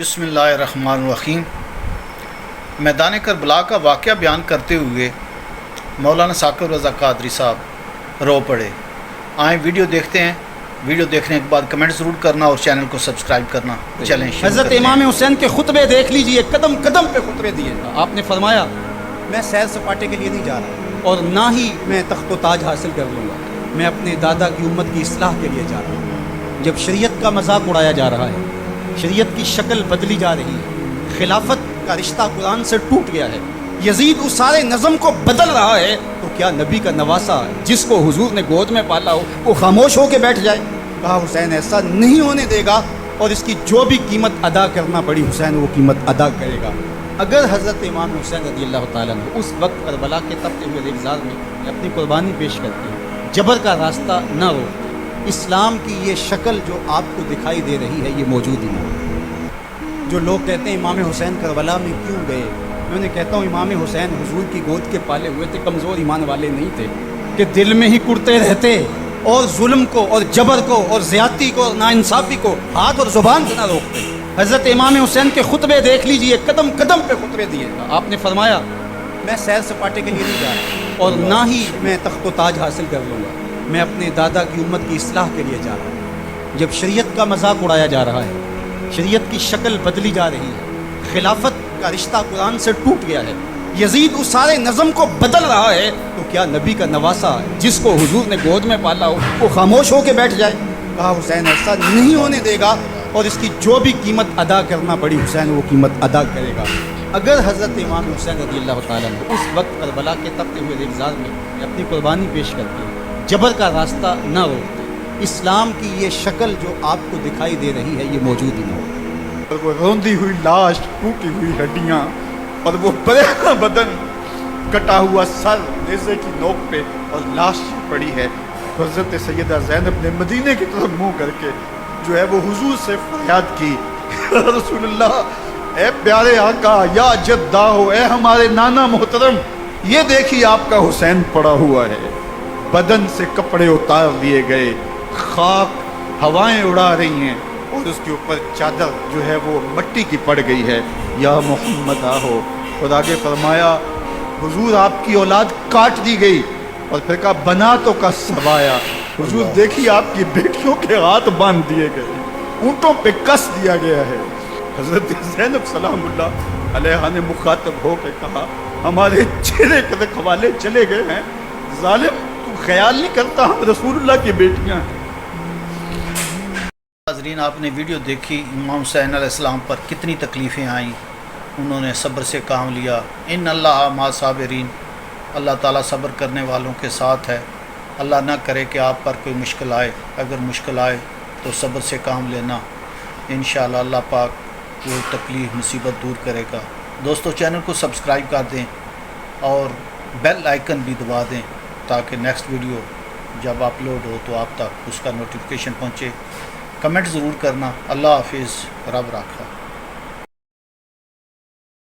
بسم اللہ الرحمن الرحیم۔ میدان کربلا کا واقعہ بیان کرتے ہوئے مولانا ثاقب رضا قادری صاحب رو پڑے۔ آئیں ویڈیو دیکھتے ہیں، ویڈیو دیکھنے کے بعد کمنٹ ضرور کرنا اور چینل کو سبسکرائب کرنا۔ چلیں حضرت امام حسین کے خطبے دیکھ لیجئے، قدم قدم پہ خطبے دیے۔ آپ نے فرمایا میں سیر سپاٹے کے لیے نہیں جا رہا اور نہ ہی میں تخت و تاج حاصل کر لوں گا، میں اپنے دادا کی امت کی اصلاح کے لیے جا رہا ہوں۔ جب شریعت کا مذاق اڑایا جا رہا ہے، شریعت کی شکل بدلی جا رہی ہے، خلافت کا رشتہ قرآن سے ٹوٹ گیا ہے، یزید اس سارے نظم کو بدل رہا ہے، تو کیا نبی کا نواسا جس کو حضور نے گود میں پالا ہو وہ خاموش ہو کے بیٹھ جائے؟ کہا حسین ایسا نہیں ہونے دے گا، اور اس کی جو بھی قیمت ادا کرنا پڑی حسین وہ قیمت ادا کرے گا۔ اگر حضرت امام حسین رضی اللہ تعالیٰ نے اس وقت کربلا کے تپتے ہوئے ریگزار میں اپنی قربانی پیش کرتے جبر کا راستہ نہ روکتے، اسلام کی یہ شکل جو آپ کو دکھائی دے رہی ہے یہ موجود ہی نہیں۔ جو لوگ کہتے ہیں امام حسین کربلا میں کیوں گئے، میں انہیں کہتا ہوں امام حسین حضور کی گود کے پالے ہوئے تھے، کمزور ایمان والے نہیں تھے کہ دل میں ہی کڑتے رہتے اور ظلم کو اور جبر کو اور زیادتی کو اور ناانصافی کو ہاتھ اور زبان سے نہ روکتے۔ حضرت امام حسین کے خطبے دیکھ لیجئے، قدم قدم پہ خطبے دیے۔ آپ نے فرمایا میں سیر سپاٹے کے لیے نہیں جا رہا اور نہ ہی میں تخت و تاج حاصل کر لوں گا، میں اپنے دادا کی امت کی اصلاح کے لیے جا رہا ہوں۔ جب شریعت کا مذاق اڑایا جا رہا ہے، شریعت کی شکل بدلی جا رہی ہے، خلافت کا رشتہ قرآن سے ٹوٹ گیا ہے، یزید اس سارے نظم کو بدل رہا ہے، تو کیا نبی کا نواسا جس کو حضور نے گود میں پالا ہو وہ خاموش ہو کے بیٹھ جائے؟ کہا حسین ایسا نہیں ہونے دے گا، اور اس کی جو بھی قیمت ادا کرنا پڑی حسین وہ قیمت ادا کرے گا۔ اگر حضرت امام حسین رضی اللہ تعالیٰ نے اس وقت کربلا کے تپتے ہوئے ریگزار میں اپنی قربانی پیش کرتے جبر کا راستہ نہ روکتے، اسلام کی یہ شکل جو آپ کو دکھائی دے رہی ہے یہ موجود ہی نہیں۔ وہ روندی ہوئی لاش، ٹوٹی ہوئی ہڈیاں اور وہ پریشان بدن، کٹا ہوا سر نیزے کی نوک پہ اور لاش پڑی ہے۔ حضرت سیدہ زینب نے مدینے کی طرف منہ کر کے جو ہے وہ حضور سے فریاد کی، رسول اللہ اے پیارے آقا، یا جدہ ہو، اے ہمارے نانا محترم، یہ دیکھیے آپ کا حسین پڑا ہوا ہے، بدن سے کپڑے اتار دیے گئے، خاک ہوائیں اڑا رہی ہیں اور اس کے اوپر چادر جو ہے وہ مٹی کی پڑ گئی ہے، یا محمد آہو۔ اور آگے فرمایا حضور آپ کی اولاد کاٹ دی گئی، اور پھر کہا بنا تو کا سوایا، حضور دیکھیے آپ کی بیٹیوں کے ہاتھ باندھ دیے گئے، اونٹوں پہ کس دیا گیا ہے۔ حضرت زینب سلام اللہ علیہ نے مخاطب ہو کے کہا ہمارے چہرے کے رکھوالے چلے گئے ہیں، ظالم تو خیال نہیں کرتا ہم رسول اللہ کی بیٹیاں ہیں۔ ناظرین، آپ نے ویڈیو دیکھی، امام حسین علیہ السلام پر کتنی تکلیفیں آئیں، انہوں نے صبر سے کام لیا۔ ان اللہ مع صابرین، اللہ تعالیٰ صبر کرنے والوں کے ساتھ ہے۔ اللہ نہ کرے کہ آپ پر کوئی مشکل آئے، اگر مشکل آئے تو صبر سے کام لینا، انشاءاللہ اللہ پاک وہ تکلیف مصیبت دور کرے گا۔ دوستو چینل کو سبسکرائب کر دیں اور بیل آئیکن بھی دبا دیں تاکہ نیکسٹ ویڈیو جب اپلوڈ ہو تو آپ تک اس کا نوٹیفیکیشن پہنچے۔ کمنٹ ضرور کرنا۔ اللہ حافظ، رب راکھا۔